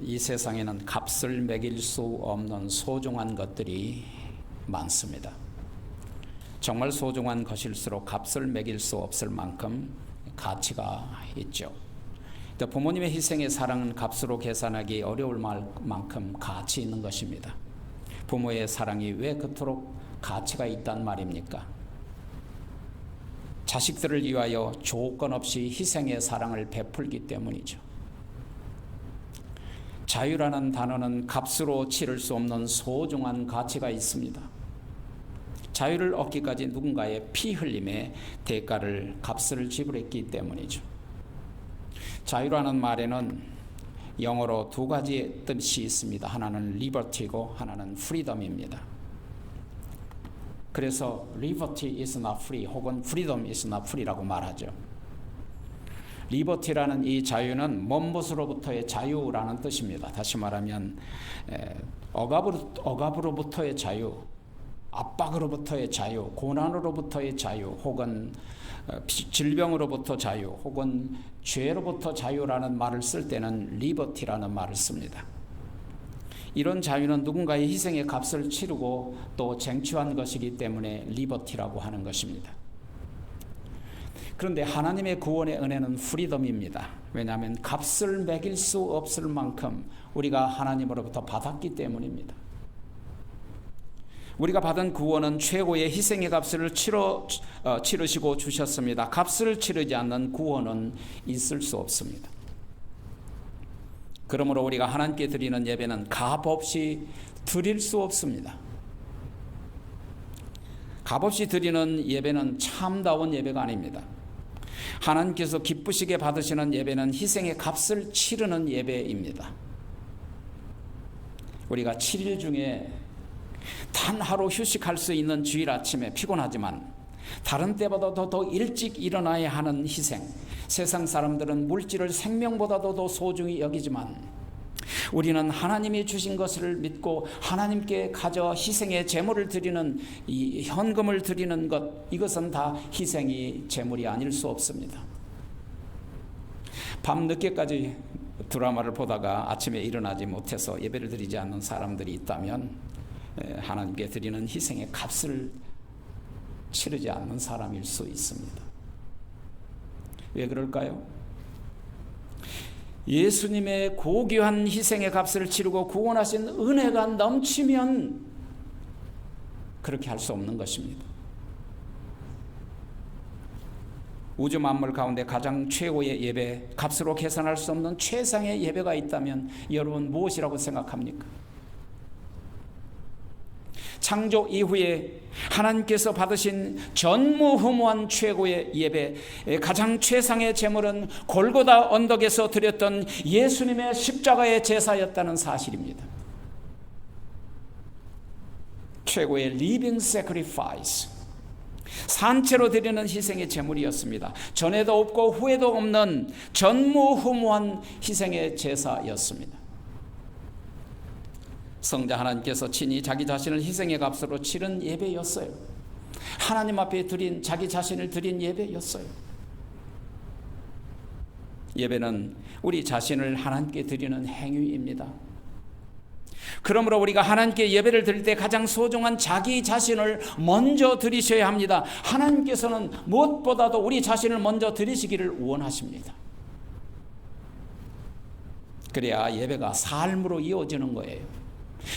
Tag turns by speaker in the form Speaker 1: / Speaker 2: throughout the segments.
Speaker 1: 이 세상에는 값을 매길 수 없는 소중한 것들이 많습니다. 정말 소중한 것일수록 값을 매길 수 없을 만큼 가치가 있죠. 부모님의 희생의 사랑은 값으로 계산하기 어려울 만큼 가치 있는 것입니다. 부모의 사랑이 왜 그토록 가치가 있단 말입니까? 자식들을 위하여 조건 없이 희생의 사랑을 베풀기 때문이죠. 자유라는 단어는 값으로 치를 수 없는 소중한 가치가 있습니다. 자유를 얻기까지 누군가의 피 흘림의 대가를 값을 지불했기 때문이죠. 자유라는 말에는 영어로 두 가지의 뜻이 있습니다. 하나는 liberty고 하나는 freedom입니다. 그래서 liberty is not free 혹은 freedom is not free라고 말하죠. 리버티라는 이 자유는 먼 곳으로부터의 자유라는 뜻입니다. 다시 말하면 억압으로부터의 자유, 압박으로부터의 자유, 고난으로부터의 자유, 혹은 질병으로부터 자유, 혹은 죄로부터 자유라는 말을 쓸 때는 리버티라는 말을 씁니다. 이런 자유는 누군가의 희생의 값을 치르고 또 쟁취한 것이기 때문에 리버티라고 하는 것입니다. 그런데 하나님의 구원의 은혜는 프리덤입니다. 왜냐하면 값을 매길 수 없을 만큼 우리가 하나님으로부터 받았기 때문입니다. 우리가 받은 구원은 최고의 희생의 값을 치르시고 주셨습니다. 값을 치르지 않는 구원은 있을 수 없습니다. 그러므로 우리가 하나님께 드리는 예배는 값 없이 드릴 수 없습니다. 값 없이 드리는 예배는 참다운 예배가 아닙니다. 하나님께서 기쁘시게 받으시는 예배는 희생의 값을 치르는 예배입니다. 우리가 7일 중에 단 하루 휴식할 수 있는 주일 아침에 피곤하지만 다른 때보다 더 일찍 일어나야 하는 희생, 세상 사람들은 물질을 생명보다도 더 소중히 여기지만 우리는 하나님이 주신 것을 믿고 하나님께 가져 희생의 제물을 드리는 이 현금을 드리는 것, 이것은 다 희생이 제물이 아닐 수 없습니다. 밤 늦게까지 드라마를 보다가 아침에 일어나지 못해서 예배를 드리지 않는 사람들이 있다면 하나님께 드리는 희생의 값을 치르지 않는 사람일 수 있습니다. 왜 그럴까요? 예수님의 고귀한 희생의 값을 치르고 구원하신 은혜가 넘치면 그렇게 할 수 없는 것입니다. 우주 만물 가운데 가장 최고의 예배, 값으로 계산할 수 없는 최상의 예배가 있다면 여러분 무엇이라고 생각합니까? 창조 이후에 하나님께서 받으신 전무후무한 최고의 예배, 가장 최상의 제물은 골고다 언덕에서 드렸던 예수님의 십자가의 제사였다는 사실입니다. 최고의 living sacrifice, 산채로 드리는 희생의 제물이었습니다. 전에도 없고 후에도 없는 전무후무한 희생의 제사였습니다. 성자 하나님께서 친히 자기 자신을 희생의 값으로 치른 예배였어요. 하나님 앞에 드린, 자기 자신을 드린 예배였어요. 예배는 우리 자신을 하나님께 드리는 행위입니다. 그러므로 우리가 하나님께 예배를 드릴 때 가장 소중한 자기 자신을 먼저 드리셔야 합니다. 하나님께서는 무엇보다도 우리 자신을 먼저 드리시기를 원하십니다. 그래야 예배가 삶으로 이어지는 거예요.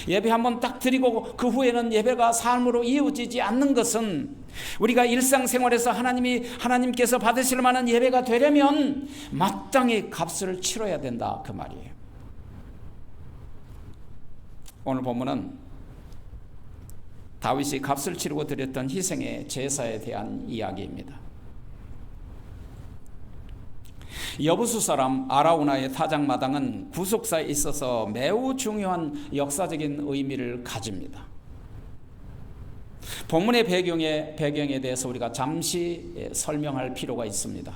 Speaker 1: 예배 한번 딱 드리고 그 후에는 예배가 삶으로 이어지지 않는 것은 우리가 일상생활에서 하나님께서 받으실 만한 예배가 되려면 마땅히 값을 치러야 된다, 그 말이에요. 오늘 본문은 다윗이 값을 치르고 드렸던 희생의 제사에 대한 이야기입니다. 여부수 사람 아라우나의 타작마당은 구속사에 있어서 매우 중요한 역사적인 의미를 가집니다. 본문의 배경에 대해서 우리가 잠시 설명할 필요가 있습니다.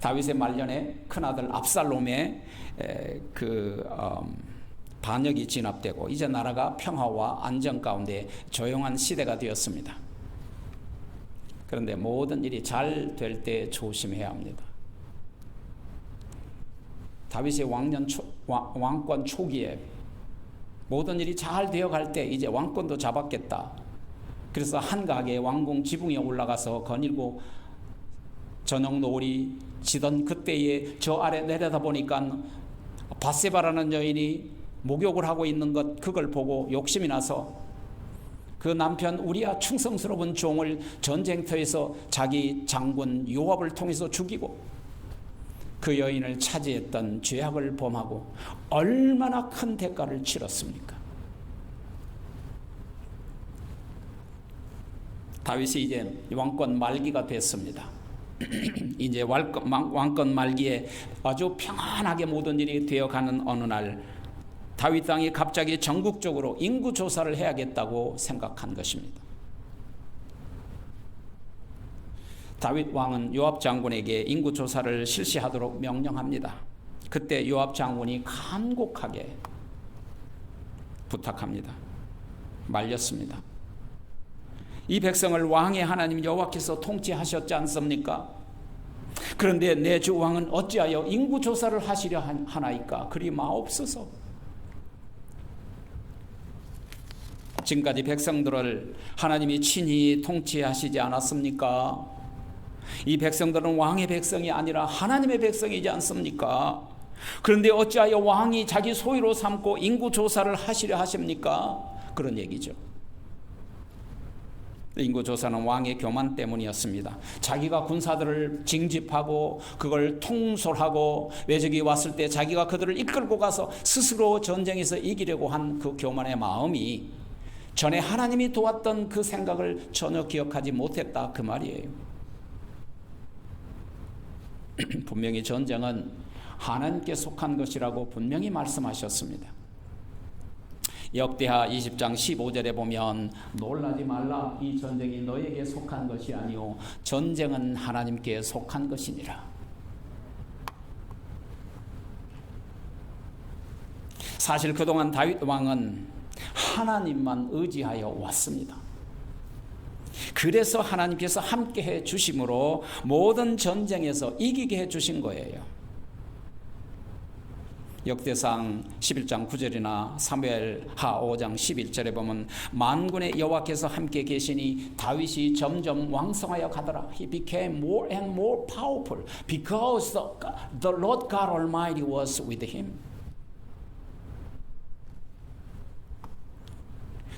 Speaker 1: 다윗의 말년에 큰아들 압살롬의 반역이 진압되고 이제 나라가 평화와 안정 가운데 조용한 시대가 되었습니다. 그런데 모든 일이 잘 될 때 조심해야 합니다. 다윗의 왕권 초기에 모든 일이 잘 되어갈 때 이제 왕권도 잡았겠다. 그래서 한가하게 왕궁 지붕에 올라가서 거닐고 저녁 노을이 지던 그때에 저 아래 내려다 보니까 밧세바라는 여인이 목욕을 하고 있는 것, 그걸 보고 욕심이 나서 그 남편 우리야 충성스러운 종을 전쟁터에서 자기 장군 요압을 통해서 죽이고 그 여인을 차지했던 죄악을 범하고 얼마나 큰 대가를 치렀습니까? 다윗이 이제 왕권 말기가 됐습니다. 이제 왕권 말기에 아주 평안하게 모든 일이 되어가는 어느 날 다윗 왕이 갑자기 전국적으로 인구 조사를 해야겠다고 생각한 것입니다. 다윗 왕은 요압 장군에게 인구 조사를 실시하도록 명령합니다. 그때 요압 장군이 간곡하게 부탁합니다. 말렸습니다. 이 백성을 왕의 하나님 여호와께서 통치하셨지 않습니까? 그런데 내 주 왕은 어찌하여 인구 조사를 하시려 하나이까? 그리 마옵소서. 지금까지 백성들을 하나님이 친히 통치하시지 않았습니까? 이 백성들은 왕의 백성이 아니라 하나님의 백성이지 않습니까? 그런데 어찌하여 왕이 자기 소유로 삼고 인구 조사를 하시려 하십니까? 그런 얘기죠. 인구조사는 왕의 교만 때문이었습니다. 자기가 군사들을 징집하고 그걸 통솔하고 외적이 왔을 때 자기가 그들을 이끌고 가서 스스로 전쟁에서 이기려고 한 그 교만의 마음이 전에 하나님이 도왔던 그 생각을 전혀 기억하지 못했다, 그 말이에요. 분명히 전쟁은 하나님께 속한 것이라고 분명히 말씀하셨습니다. 역대하 20장 15절에 보면 놀라지 말라, 이 전쟁이 너에게 속한 것이 아니오 전쟁은 하나님께 속한 것이니라. 사실 그동안 다윗 왕은 하나님만 의지하여 왔습니다. 그래서 하나님께서 함께 해 주심으로 모든 전쟁에서 이기게 해 주신 거예요. 역대상 11장 9절이나 사무엘하 5장 11절에 보면 만군의 여호와께서 함께 계시니 다윗이 점점 왕성하여 가더라. He became more and more powerful because the Lord God Almighty was with him.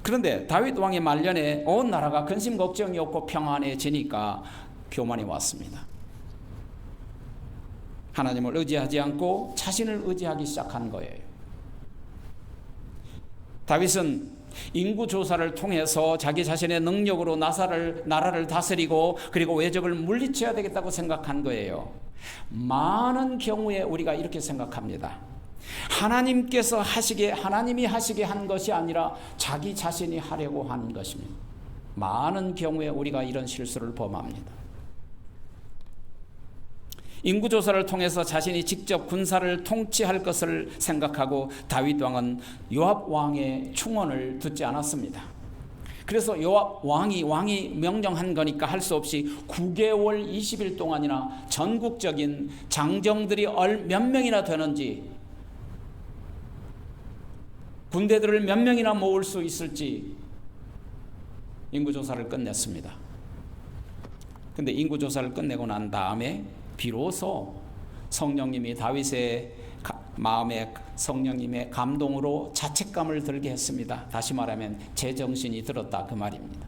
Speaker 1: 그런데 다윗 왕의 말년에 온 나라가 근심 걱정이 없고 평안해지니까 교만이 왔습니다. 하나님을 의지하지 않고 자신을 의지하기 시작한 거예요. 다윗은 인구조사를 통해서 자기 자신의 능력으로 나라를 다스리고 그리고 외적을 물리쳐야 되겠다고 생각한 거예요. 많은 경우에 우리가 이렇게 생각합니다. 하나님이 하시게 한 것이 아니라 자기 자신이 하려고 한 것입니다. 많은 경우에 우리가 이런 실수를 범합니다. 인구조사를 통해서 자신이 직접 군사를 통치할 것을 생각하고 다윗 왕은 요압 왕의 충언을 듣지 않았습니다. 그래서 요압 왕이 명령한 거니까 할 수 없이 9개월 20일 동안이나 전국적인 장정들이 몇 명이나 되는지, 군대들을 몇 명이나 모을 수 있을지 인구조사를 끝냈습니다. 근데 인구조사를 끝내고 난 다음에 비로소 성령님이 다윗의 마음에 성령님의 감동으로 자책감을 들게 했습니다. 다시 말하면 제정신이 들었다, 그 말입니다.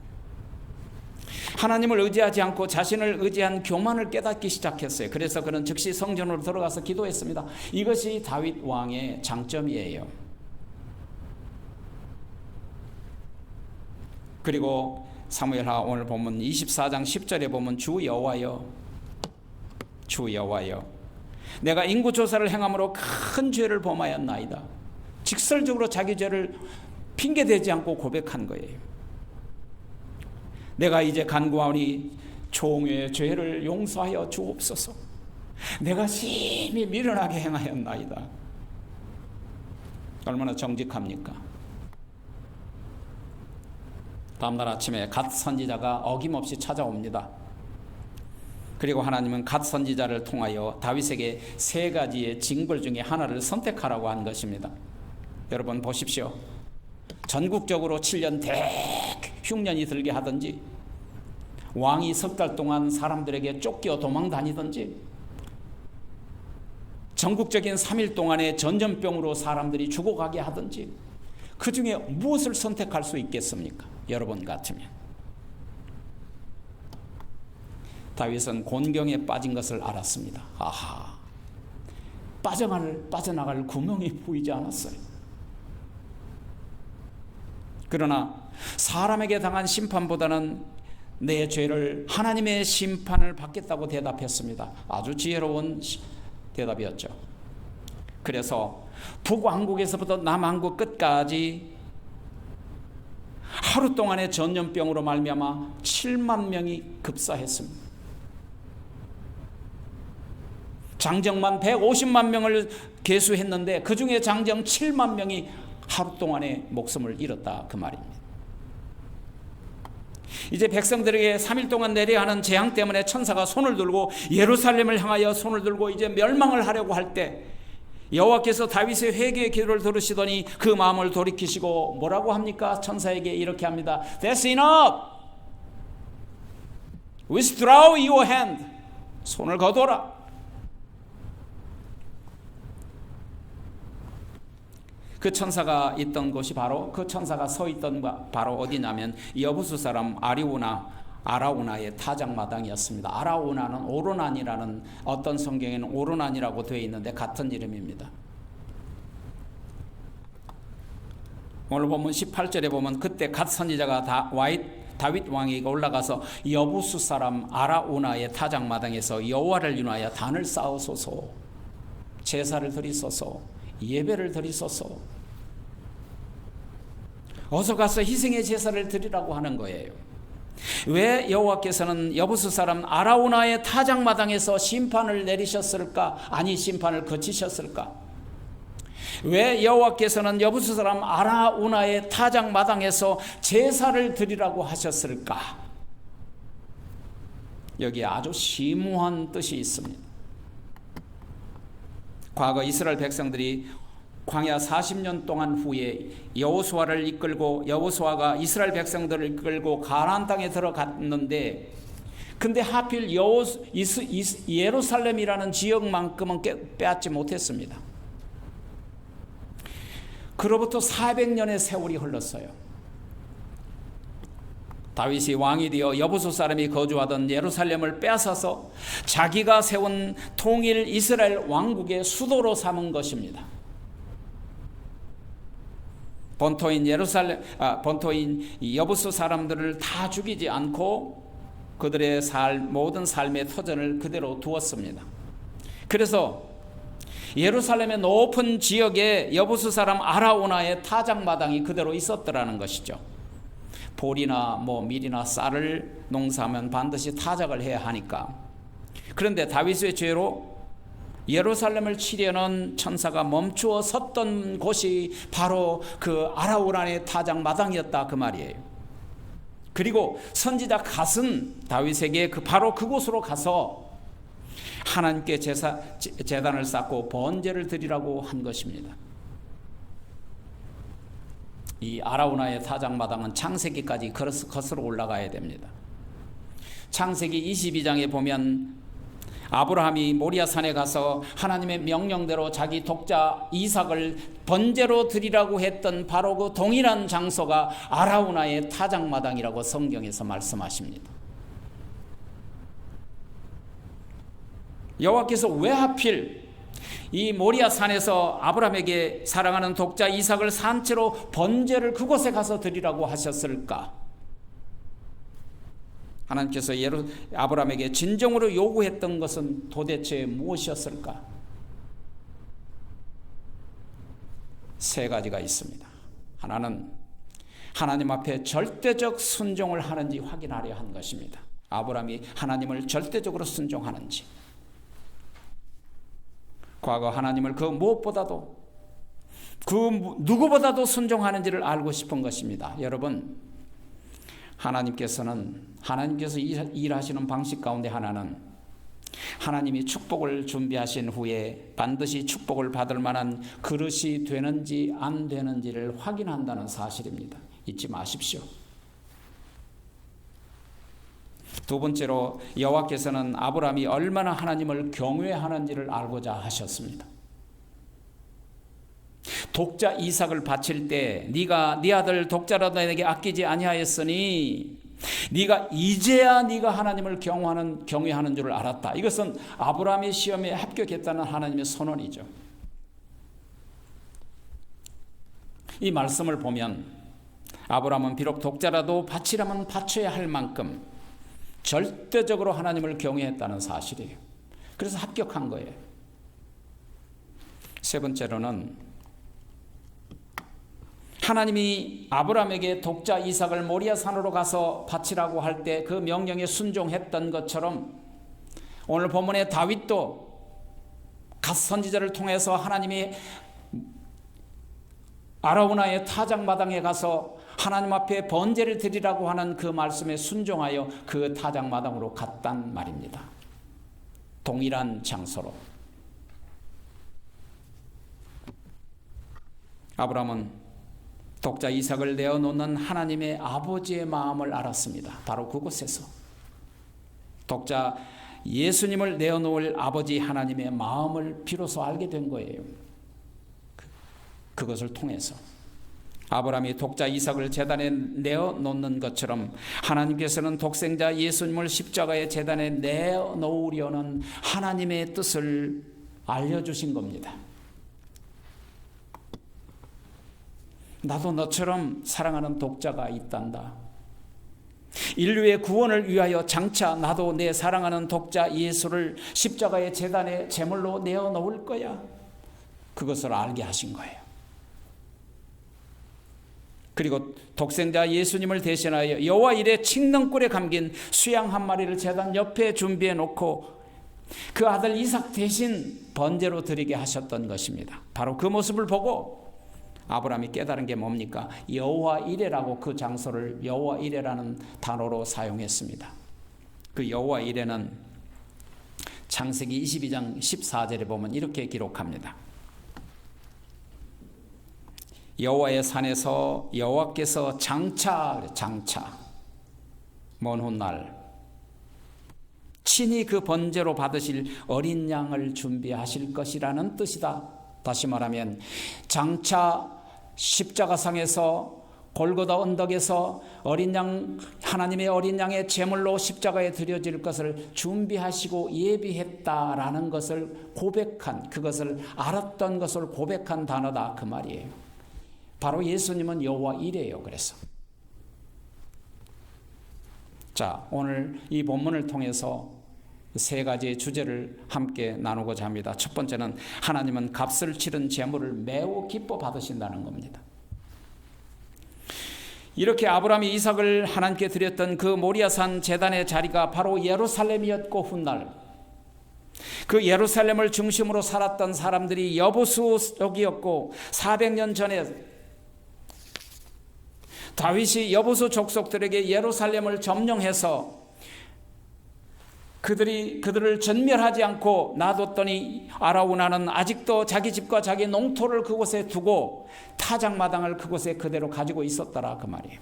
Speaker 1: 하나님을 의지하지 않고 자신을 의지한 교만을 깨닫기 시작했어요. 그래서 그는 즉시 성전으로 들어가서 기도했습니다. 이것이 다윗 왕의 장점이에요. 그리고 사무엘하 오늘 보면 24장 10절에 보면 주 여호와여 내가 인구조사를 행함으로 큰 죄를 범하였나이다. 직설적으로 자기 죄를 핑계대지 않고 고백한 거예요. 내가 이제 간구하오니 종의 죄를 용서하여 주옵소서. 내가 심히 미련하게 행하였나이다. 얼마나 정직합니까? 다음날 아침에 갓 선지자가 어김없이 찾아옵니다. 그리고 하나님은 갓 선지자를 통하여 다윗에게 세 가지의 징벌 중에 하나를 선택하라고 한 것입니다. 여러분 보십시오. 전국적으로 7년 대흉년이 들게 하든지, 왕이 석 달 동안 사람들에게 쫓겨 도망 다니든지, 전국적인 3일 동안의 전염병으로 사람들이 죽어가게 하든지, 그 중에 무엇을 선택할 수 있겠습니까? 여러분 같으면. 다윗은 곤경에 빠진 것을 알았습니다. 아하, 빠져나갈 구멍이 보이지 않았어요. 그러나 사람에게 당한 심판보다는 내 죄를 하나님의 심판을 받겠다고 대답했습니다. 아주 지혜로운 대답이었죠. 그래서 북왕국에서부터 남왕국 끝까지 하루 동안의 전염병으로 말미암아 7만 명이 급사했습니다. 장정만 150만 명을 계수했는데 그 중에 장정 7만 명이 하루 동안에 목숨을 잃었다, 그 말입니다. 이제 백성들에게 3일 동안 내려야 하는 재앙 때문에 천사가 손을 들고 예루살렘을 향하여 손을 들고 이제 멸망을 하려고 할 때 여호와께서 다윗의 회개의 기도를 들으시더니 그 마음을 돌이키시고 뭐라고 합니까? 천사에게 이렇게 합니다. That's enough. Withdraw your hand. 손을 거둬라. 그 천사가 있던 곳이 바로, 그 천사가 서 있던 바로 어디냐면 여부수 사람 아라우나의 타작마당이었습니다. 아라우나는 오로난이라는, 어떤 성경에는 오로난이라고 되어 있는데 같은 이름입니다. 오늘 보면 18절에 보면 그때 갓 선지자가 다윗 왕에게 올라가서 여부수 사람 아라우나의 타작마당에서 여호와를 위하여 단을 쌓으소서, 제사를 드리소서, 예배를 드리소서, 어서 가서 희생의 제사를 드리라고 하는 거예요. 왜 여호와께서는 여부수 사람 아라우나의 타작마당에서 심판을 내리셨을까? 아니, 심판을 거치셨을까? 왜 여호와께서는 여부수 사람 아라우나의 타작마당에서 제사를 드리라고 하셨을까? 여기에 아주 심오한 뜻이 있습니다. 과거 이스라엘 백성들이 광야 40년 동안 후에 여호수아를 이끌고, 여호수아가 이스라엘 백성들을 이끌고 가나안 땅에 들어갔는데, 근데 하필 예루살렘이라는 지역만큼은 빼앗지 못했습니다. 그로부터 400년의 세월이 흘렀어요. 다윗이 왕이 되어 여부수 사람이 거주하던 예루살렘을 빼앗아서 자기가 세운 통일 이스라엘 왕국의 수도로 삼은 것입니다. 본토인 여부수 사람들을 다 죽이지 않고 그들의 모든 삶의 터전을 그대로 두었습니다. 그래서 예루살렘의 높은 지역에 여부수 사람 아라우나의 타작마당이 그대로 있었더라는 것이죠. 보리나 밀이나 쌀을 농사하면 반드시 타작을 해야 하니까. 그런데 다윗의 죄로 예루살렘을 치려는 천사가 멈추어 섰던 곳이 바로 그 아라우나의 타작마당이었다, 그 말이에요. 그리고 선지자 갓은 다윗에게 바로 그곳으로 가서 하나님께 제단을 쌓고 번제를 드리라고 한 것입니다. 이 아라우나의 타작마당은 창세기까지 거슬러 올라가야 됩니다. 창세기 22장에 보면 아브라함이 모리아산에 가서 하나님의 명령대로 자기 독자 이삭을 번제로 드리라고 했던 바로 그 동일한 장소가 아라우나의 타작마당이라고 성경에서 말씀하십니다. 여호와께서 왜 하필 이 모리아산에서 아브라함에게 사랑하는 독자 이삭을 산채로 번제를 그곳에 가서 드리라고 하셨을까? 하나님께서 아브라함에게 진정으로 요구했던 것은 도대체 무엇이었을까? 세 가지가 있습니다. 하나는 하나님 앞에 절대적 순종을 하는지 확인하려 한 것입니다. 아브라함이 하나님을 절대적으로 순종하는지, 과거 하나님을 그 무엇보다도 그 누구보다도 순종하는지를 알고 싶은 것입니다. 여러분, 하나님께서 일하시는 방식 가운데 하나는 하나님이 축복을 준비하신 후에 반드시 축복을 받을 만한 그릇이 되는지 안 되는지를 확인한다는 사실입니다. 잊지 마십시오. 두 번째로 여호와께서는 아브라함이 얼마나 하나님을 경외하는지를 알고자 하셨습니다. 독자 이삭을 바칠 때 네가 네 아들 독자라도 내게 아끼지 아니하였으니 네가 이제야 네가 하나님을 경외하는 줄 알았다. 이것은 아브라함의 시험에 합격했다는 하나님의 선언이죠. 이 말씀을 보면 아브라함은 비록 독자라도 바치라면 바쳐야 할 만큼 절대적으로 하나님을 경외했다는 사실이에요. 그래서 합격한 거예요. 세 번째로는 하나님이 아브라함에게 독자 이삭을 모리아 산으로 가서 바치라고 할 때 그 명령에 순종했던 것처럼 오늘 본문의 다윗도 갓 선지자를 통해서 하나님이 아라우나의 타작마당에 가서 하나님 앞에 번제를 드리라고 하는 그 말씀에 순종하여 그 타작마당으로 갔단 말입니다. 동일한 장소로. 아브라함은 독자 이삭을 내어놓는 하나님의 아버지의 마음을 알았습니다. 바로 그곳에서 독자 예수님을 내어놓을 아버지 하나님의 마음을 비로소 알게 된 거예요. 그것을 통해서 아브라함이 독자 이삭을 제단에 내어놓는 것처럼 하나님께서는 독생자 예수님을 십자가의 제단에 내어놓으려는 하나님의 뜻을 알려주신 겁니다. 나도 너처럼 사랑하는 독자가 있단다. 인류의 구원을 위하여 장차 나도 내 사랑하는 독자 예수를 십자가의 제단에 제물로 내어놓을 거야. 그것을 알게 하신 거예요. 그리고 독생자 예수님을 대신하여 여호와 이레 칡능굴에 감긴 수양 한 마리를 제단 옆에 준비해 놓고 그 아들 이삭 대신 번제로 드리게 하셨던 것입니다. 바로 그 모습을 보고 아브라함이 깨달은 게 뭡니까? 여호와 이레라고 그 장소를 여호와 이레라는 단어로 사용했습니다. 그 여호와 이레는 창세기 22장 14절에 보면 이렇게 기록합니다. 여호와의 산에서 여호와께서 장차 먼 훗날 친히 그 번제로 받으실 어린 양을 준비하실 것이라는 뜻이다. 다시 말하면 장차 십자가상에서 골고다 언덕에서 어린 양, 하나님의 어린 양의 제물로 십자가에 드려질 것을 준비하시고 예비했다라는 것을 고백한, 그것을 알았던 것을 고백한 단어다 그 말이에요. 바로 예수님은 여호와 이레예요. 그래서 자, 오늘 이 본문을 통해서 세 가지의 주제를 함께 나누고자 합니다. 첫 번째는 하나님은 값을 치른 제물을 매우 기뻐 받으신다는 겁니다. 이렇게 아브라함이 이삭을 하나님께 드렸던 그 모리아산 제단의 자리가 바로 예루살렘이었고 훗날 그 예루살렘을 중심으로 살았던 사람들이 여부수족이었고 400년 전에 다윗이 여부수 족속들에게 예루살렘을 점령해서 그들을 전멸하지 않고 놔뒀더니 아라우나는 아직도 자기 집과 자기 농토를 그곳에 두고 타작마당을 그곳에 그대로 가지고 있었더라 그 말이에요.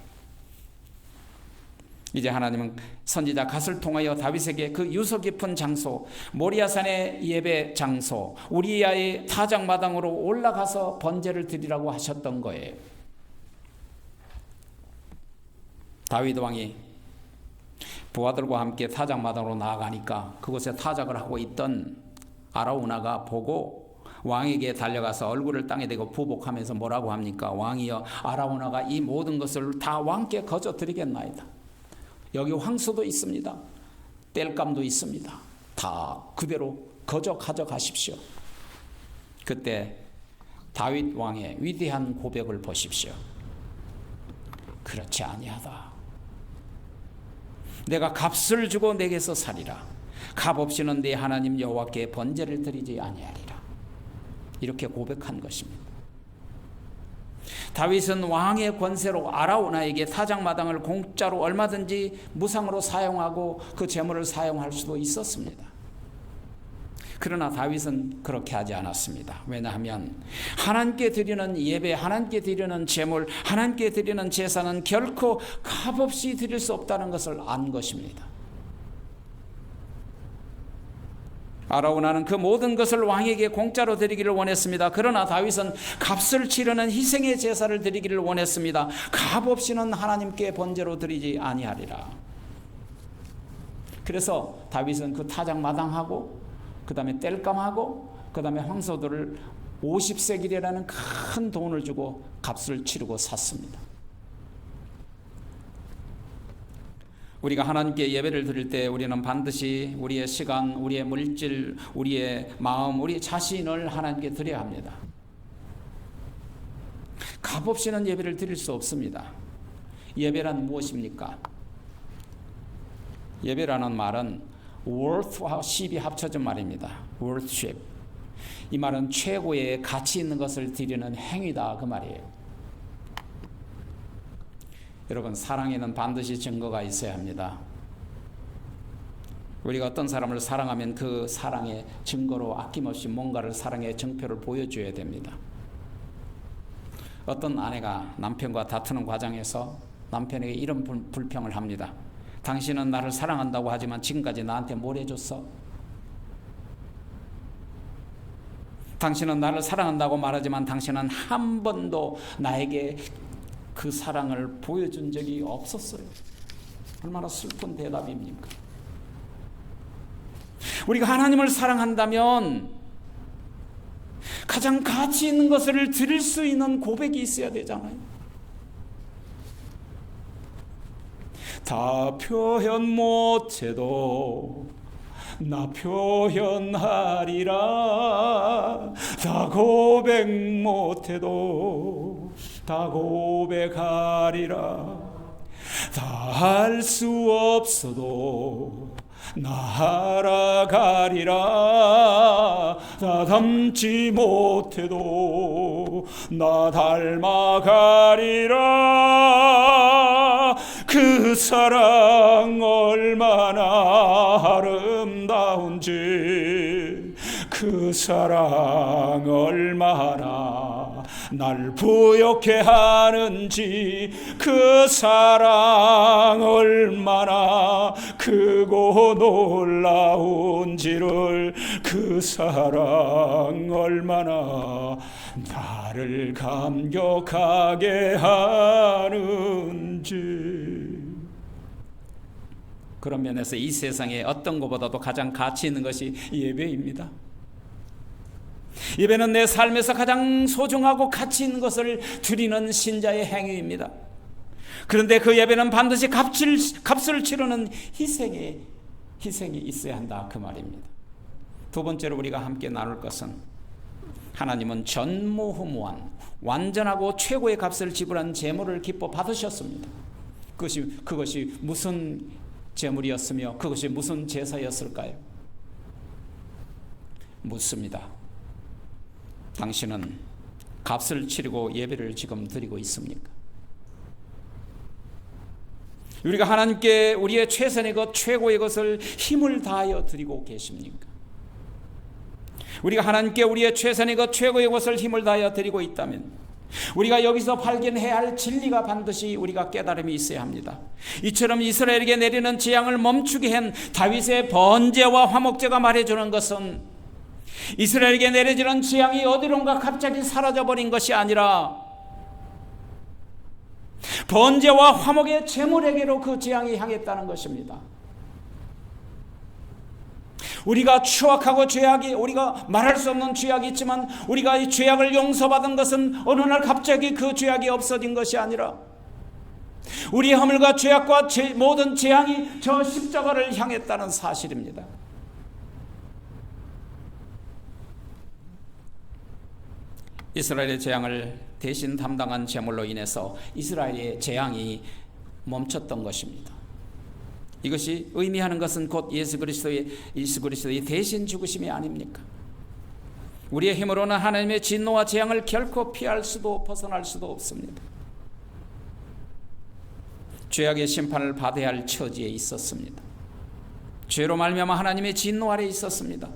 Speaker 1: 이제 하나님은 선지자 갓을 통하여 다윗에게 그 유서 깊은 장소 모리아산의 예배 장소 우리야의 타작마당으로 올라가서 번제를 드리라고 하셨던 거예요. 다윗 왕이 부하들과 함께 타작마당으로 나아가니까 그곳에 타작을 하고 있던 아라우나가 보고 왕에게 달려가서 얼굴을 땅에 대고 부복하면서 뭐라고 합니까? 왕이여, 아라우나가 이 모든 것을 다 왕께 거저 드리겠나이다. 여기 황소도 있습니다. 땔감도 있습니다. 다 그대로 거저 가져가십시오. 그때 다윗 왕의 위대한 고백을 보십시오. 그렇지 아니하다. 내가 값을 주고 내게서 살리라. 값 없이는 내 하나님 여호와께 번제를 드리지 아니하리라. 이렇게 고백한 것입니다. 다윗은 왕의 권세로 아라우나에게 타작마당을 공짜로 얼마든지 무상으로 사용하고 그 재물을 사용할 수도 있었습니다. 그러나 다윗은 그렇게 하지 않았습니다. 왜냐하면 하나님께 드리는 예배, 하나님께 드리는 제물, 하나님께 드리는 제사는 결코 값없이 드릴 수 없다는 것을 안 것입니다. 아라우나는 그 모든 것을 왕에게 공짜로 드리기를 원했습니다. 그러나 다윗은 값을 치르는 희생의 제사를 드리기를 원했습니다. 값 없이는 하나님께 번제로 드리지 아니하리라. 그래서 다윗은 그 타작 마당하고 그 다음에 땔감하고 그 다음에 황소들을 50세길이라는 큰 돈을 주고 값을 치르고 샀습니다. 우리가 하나님께 예배를 드릴 때 우리는 반드시 우리의 시간, 우리의 물질, 우리의 마음, 우리의 자신을 하나님께 드려야 합니다. 값 없이는 예배를 드릴 수 없습니다. 예배란 무엇입니까? 예배라는 말은 worth와 ship이 합쳐진 말입니다. worship. 이 말은 최고의 가치 있는 것을 드리는 행위다 그 말이에요. 여러분, 사랑에는 반드시 증거가 있어야 합니다. 우리가 어떤 사람을 사랑하면 그 사랑의 증거로 아낌없이 뭔가를 사랑의 증표를 보여줘야 됩니다. 어떤 아내가 남편과 다투는 과정에서 남편에게 이런 불평을 합니다. 당신은 나를 사랑한다고 하지만 지금까지 나한테 뭘 해줬어? 당신은 나를 사랑한다고 말하지만 당신은 한 번도 나에게 그 사랑을 보여준 적이 없었어요. 얼마나 슬픈 대답입니까? 우리가 하나님을 사랑한다면 가장 가치 있는 것을 드릴 수 있는 고백이 있어야 되잖아요. 다 표현 못해도 나 표현하리라. 다 고백 못해도 다 고백하리라. 다 할 수 없어도 나 알아가리라. 다 닮지 못해도 나 닮아가리라. 그 사랑 얼마나 아름다운지, 그 사랑 얼마나 날 부욕해 하는지, 그 사랑 얼마나 크고 놀라운지를, 그 사랑 얼마나 나를 감격하게 하는지. 그런 면에서 이 세상에 어떤 것보다도 가장 가치 있는 것이 예배입니다. 예배는 내 삶에서 가장 소중하고 가치 있는 것을 드리는 신자의 행위입니다. 그런데 그 예배는 반드시 값을 치르는 희생이 있어야 한다 그 말입니다. 두 번째로 우리가 함께 나눌 것은, 하나님은 전무후무한 완전하고 최고의 값을 지불한 제물을 기뻐 받으셨습니다. 그것이 무슨 제물이었으며 그것이 무슨 제사였을까요? 묻습니다. 당신은 값을 치르고 예배를 지금 드리고 있습니까? 우리가 하나님께 우리의 최선의 것, 최고의 것을 힘을 다하여 드리고 계십니까? 우리가 하나님께 우리의 최선의 것, 최고의 것을 힘을 다하여 드리고 있다면 우리가 여기서 발견해야 할 진리가 반드시 우리가 깨달음이 있어야 합니다. 이처럼 이스라엘에게 내리는 재앙을 멈추게 한 다윗의 번제와 화목제가 말해주는 것은, 이스라엘에게 내려지는 재앙이 어디론가 갑자기 사라져버린 것이 아니라 번제와 화목의 제물에게로 그 재앙이 향했다는 것입니다. 우리가 추악하고 죄악이, 우리가 말할 수 없는 죄악이 있지만 우리가 이 죄악을 용서받은 것은 어느 날 갑자기 그 죄악이 없어진 것이 아니라 우리의 허물과 죄악과 모든 재앙이 저 십자가를 향했다는 사실입니다. 이스라엘의 재앙을 대신 담당한 제물로 인해서 이스라엘의 재앙이 멈췄던 것입니다. 이것이 의미하는 것은 곧 예수 그리스도의 대신 죽으심이 아닙니까? 우리의 힘으로는 하나님의 진노와 재앙을 결코 피할 수도 벗어날 수도 없습니다. 죄악의 심판을 받아야 할 처지에 있었습니다. 죄로 말미암아 하나님의 진노 아래 있었습니다.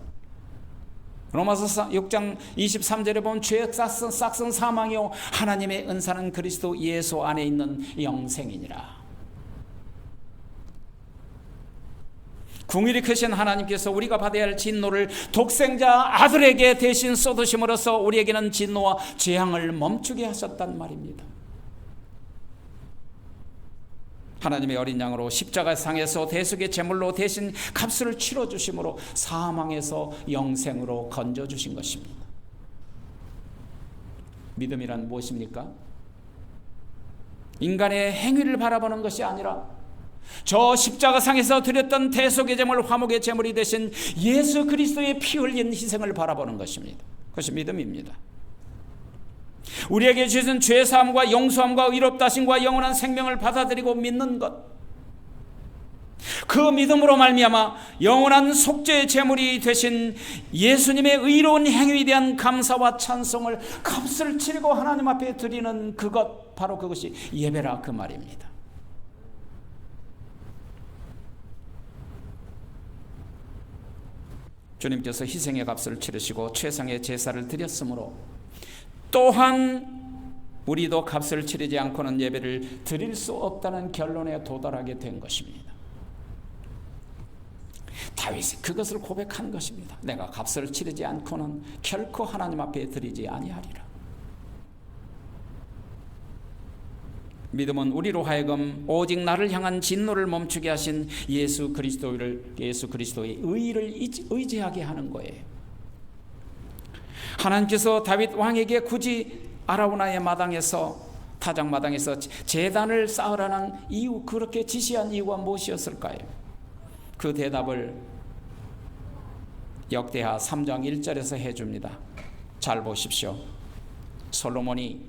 Speaker 1: 로마서 6장 23절에 보면 죄의 싹은 사망이요 하나님의 은사는 그리스도 예수 안에 있는 영생이니라. 긍휼히 크신 하나님께서 우리가 받아야 할 진노를 독생자 아들에게 대신 쏟으심으로써 우리에게는 진노와 재앙을 멈추게 하셨단 말입니다. 하나님의 어린 양으로 십자가상에서 대속의 제물로 대신 값을 치러주심으로 사망에서 영생으로 건져주신 것입니다. 믿음이란 무엇입니까? 인간의 행위를 바라보는 것이 아니라 저 십자가상에서 드렸던 대속의 제물, 화목의 제물이 되신 예수 그리스도의 피 흘린 희생을 바라보는 것입니다. 그것이 믿음입니다. 우리에게 주신 죄사함과 용서함과 의롭다 하심과 영원한 생명을 받아들이고 믿는 것, 그 믿음으로 말미암아 영원한 속죄의 제물이 되신 예수님의 의로운 행위에 대한 감사와 찬송을 값을 치르고 하나님 앞에 드리는 그것, 바로 그것이 예배라 그 말입니다. 주님께서 희생의 값을 치르시고 최상의 제사를 드렸으므로 또한 우리도 값을 치르지 않고는 예배를 드릴 수 없다는 결론에 도달하게 된 것입니다. 다윗이 그것을 고백한 것입니다. 내가 값을 치르지 않고는 결코 하나님 앞에 드리지 아니하리라. 믿음은 우리로 하여금 오직 나를 향한 진노를 멈추게 하신 예수 그리스도의 의를 의지하게 하는 거예요. 하나님께서 다윗 왕에게 굳이 아라우나의 마당에서, 타작 마당에서 제단을 쌓으라는 이유, 그렇게 지시한 이유가 무엇이었을까요? 그 대답을 역대하 3장 1절에서 해줍니다. 잘 보십시오. 솔로몬이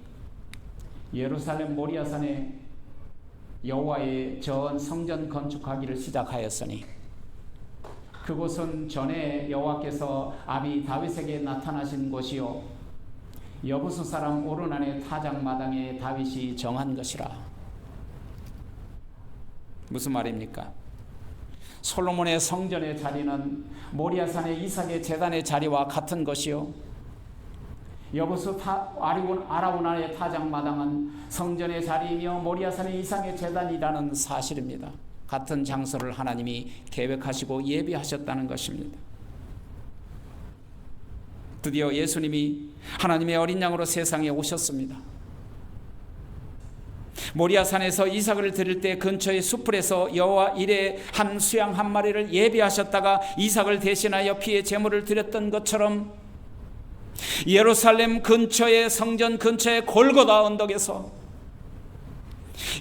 Speaker 1: 예루살렘 모리아산에 여호와의 전 성전 건축하기를 시작하였으니 그곳은 전에 여호와께서 아비 다윗에게 나타나신 곳이요 여부수 사람 오르난의 타작 마당에 다윗이 정한 것이라. 무슨 말입니까? 솔로몬의 성전의 자리는 모리아산의 이삭의 제단의 자리와 같은 것이요 여부수 아라우나의 타작 마당은 성전의 자리이며 모리아산의 이삭의 제단이라는 사실입니다. 같은 장소를 하나님이 계획하시고 예비하셨다는 것입니다. 드디어 예수님이 하나님의 어린 양으로 세상에 오셨습니다. 모리아산에서 이삭을 드릴 때 근처의 숯불에서 여호와 이레 한 수양 한 마리를 예비하셨다가 이삭을 대신하여 피의 제물을 드렸던 것처럼 예루살렘 근처의 성전 근처의 골고다 언덕에서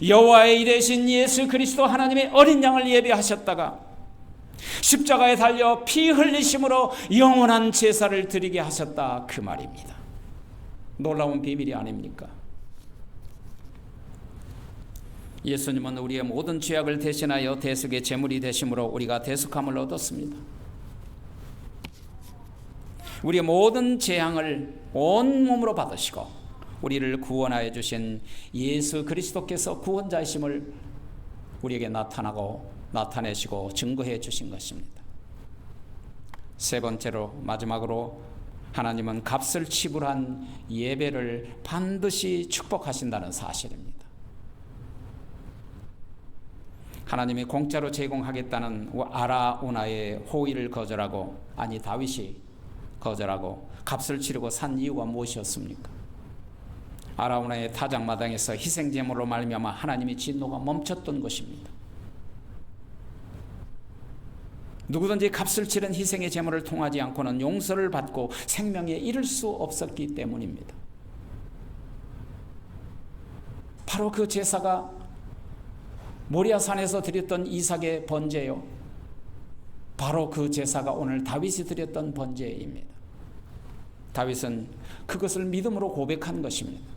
Speaker 1: 여호와의 이레신 예수 그리스도 하나님의 어린 양을 예비하셨다가 십자가에 달려 피 흘리심으로 영원한 제사를 드리게 하셨다 그 말입니다. 놀라운 비밀이 아닙니까? 예수님은 우리의 모든 죄악을 대신하여 대속의 제물이 되심으로 우리가 대속함을 얻었습니다. 우리의 모든 재앙을 온몸으로 받으시고 우리를 구원하여 주신 예수 그리스도께서 구원자이심을 우리에게 나타내시고 증거해 주신 것입니다. 세 번째로, 마지막으로 하나님은 값을 지불한 예배를 반드시 축복하신다는 사실입니다. 하나님이 공짜로 제공하겠다는 아라우나의 호의를 거절하고, 아니 다윗이 거절하고 값을 치르고 산 이유가 무엇이었습니까? 아라우나의 타작 마당에서 희생제물로 말미암아 하나님의 진노가 멈췄던 것입니다. 누구든지 값을 치른 희생의 제물을 통하지 않고는 용서를 받고 생명에 이를 수 없었기 때문입니다. 바로 그 제사가 모리아산에서 드렸던 이삭의 번제요, 바로 그 제사가 오늘 다윗이 드렸던 번제입니다. 다윗은 그것을 믿음으로 고백한 것입니다.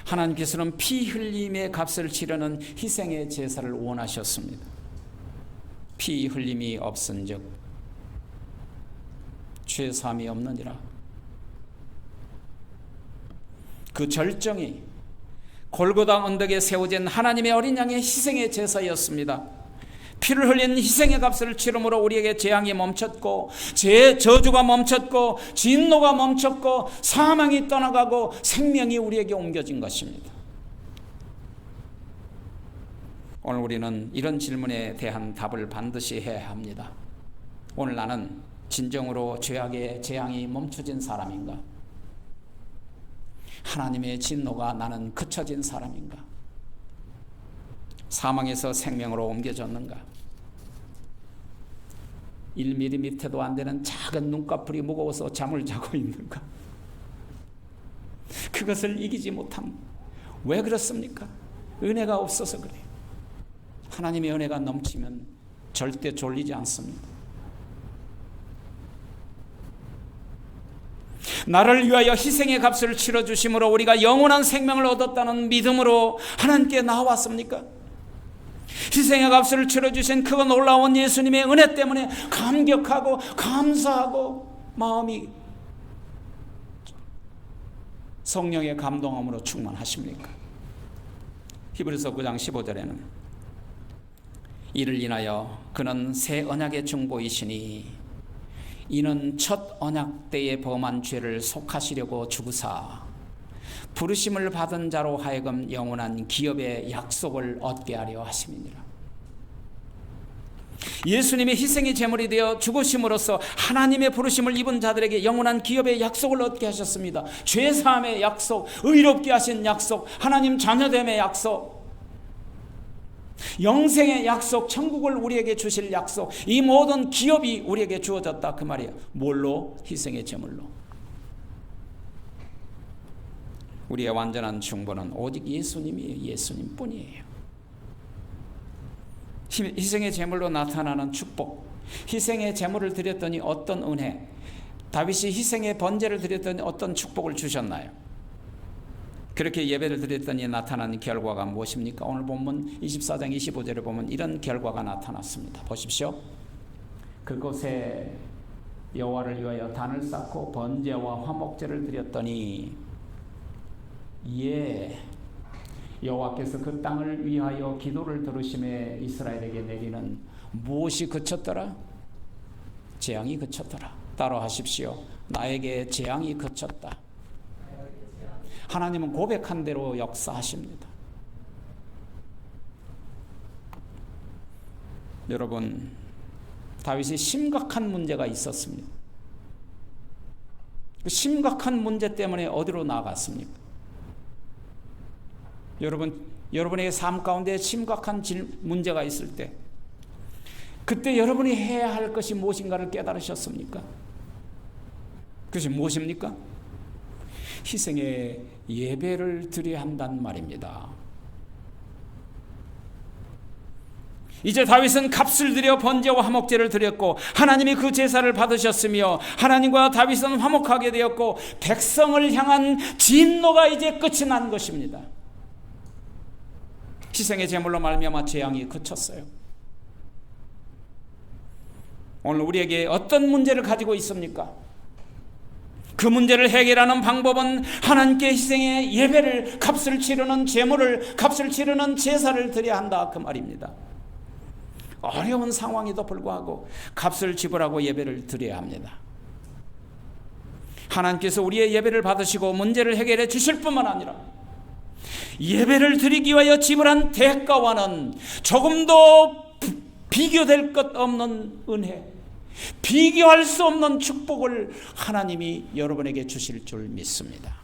Speaker 1: 하나님께서는 피 흘림의 값을 치르는 희생의 제사를 원하셨습니다. 피 흘림이 없은즉 죄 사함이 없느니라. 그 절정이 골고다 언덕에 세워진 하나님의 어린 양의 희생의 제사였습니다. 피를 흘린 희생의 값을 치름으로 우리에게 재앙이 멈췄고 저주가 멈췄고 진노가 멈췄고 사망이 떠나가고 생명이 우리에게 옮겨진 것입니다. 오늘 우리는 이런 질문에 대한 답을 반드시 해야 합니다. 오늘 나는 진정으로 죄악의 재앙이 멈춰진 사람인가? 하나님의 진노가 나는 그쳐진 사람인가? 사망에서 생명으로 옮겨졌는가? 1mm도 안 되는 작은 눈꺼풀이 무거워서 잠을 자고 있는가? 그것을 이기지 못함. 왜 그렇습니까? 은혜가 없어서 그래요. 하나님의 은혜가 넘치면 절대 졸리지 않습니다. 나를 위하여 희생의 값을 치러주심으로 우리가 영원한 생명을 얻었다는 믿음으로 하나님께 나왔습니까? 희생의 값을 치러주신 그 놀라운 예수님의 은혜 때문에 감격하고 감사하고 마음이 성령의 감동함으로 충만하십니까? 히브리서 9장 15절에는 이를 인하여 그는 새 언약의 중보이시니 이는 첫 언약 때에 범한 죄를 속하시려고 죽으사 부르심을 받은 자로 하여금 영원한 기업의 약속을 얻게 하려 하심이니라. 예수님의 희생의 제물이 되어 죽으심으로써 하나님의 부르심을 입은 자들에게 영원한 기업의 약속을 얻게 하셨습니다. 죄사함의 약속, 의롭게 하신 약속, 하나님 자녀됨의 약속, 영생의 약속, 천국을 우리에게 주실 약속, 이 모든 기업이 우리에게 주어졌다 그 말이에요. 뭘로? 희생의 제물로. 우리의 완전한 중보는 오직 예수님이에요. 예수님뿐이에요. 희생의 제물로 나타나는 축복, 희생의 제물을 드렸더니 어떤 은혜, 다윗이 희생의 번제를 드렸더니 어떤 축복을 주셨나요? 그렇게 예배를 드렸더니 나타난 결과가 무엇입니까? 오늘 본문 24장 25절에 보면 이런 결과가 나타났습니다. 보십시오. 그곳에 여호와를 위하여 단을 쌓고 번제와 화목제를 드렸더니 여호와께서 그 땅을 위하여 기도를 들으심에 이스라엘에게 내리는 무엇이 그쳤더라? 재앙이 그쳤더라. 따라 하십시오. 나에게 재앙이 그쳤다. 하나님은 고백한 대로 역사하십니다. 여러분, 다윗이 심각한 문제가 있었습니다. 그 심각한 문제 때문에 어디로 나아갔습니까? 여러분의 삶 가운데 심각한 문제가 있을 때 그때 여러분이 해야 할 것이 무엇인가를 깨달으셨습니까? 그것이 무엇입니까? 희생의 예배를 드려야 한단 말입니다. 이제 다윗은 값을 들여 번제와 화목제를 드렸고 하나님이 그 제사를 받으셨으며 하나님과 다윗은 화목하게 되었고 백성을 향한 진노가 이제 끝이 난 것입니다. 희생의 제물로 말미암아 재앙이 그쳤어요. 오늘 우리에게 어떤 문제를 가지고 있습니까? 그 문제를 해결하는 방법은 하나님께 희생의 예배를, 값을 치르는 제물을, 값을 치르는 제사를 드려야 한다 그 말입니다. 어려운 상황에도 불구하고 값을 지불하고 예배를 드려야 합니다. 하나님께서 우리의 예배를 받으시고 문제를 해결해 주실 뿐만 아니라 예배를 드리기 위하여 지불한 대가와는 조금도 비교될 것 없는 은혜, 비교할 수 없는 축복을 하나님이 여러분에게 주실 줄 믿습니다.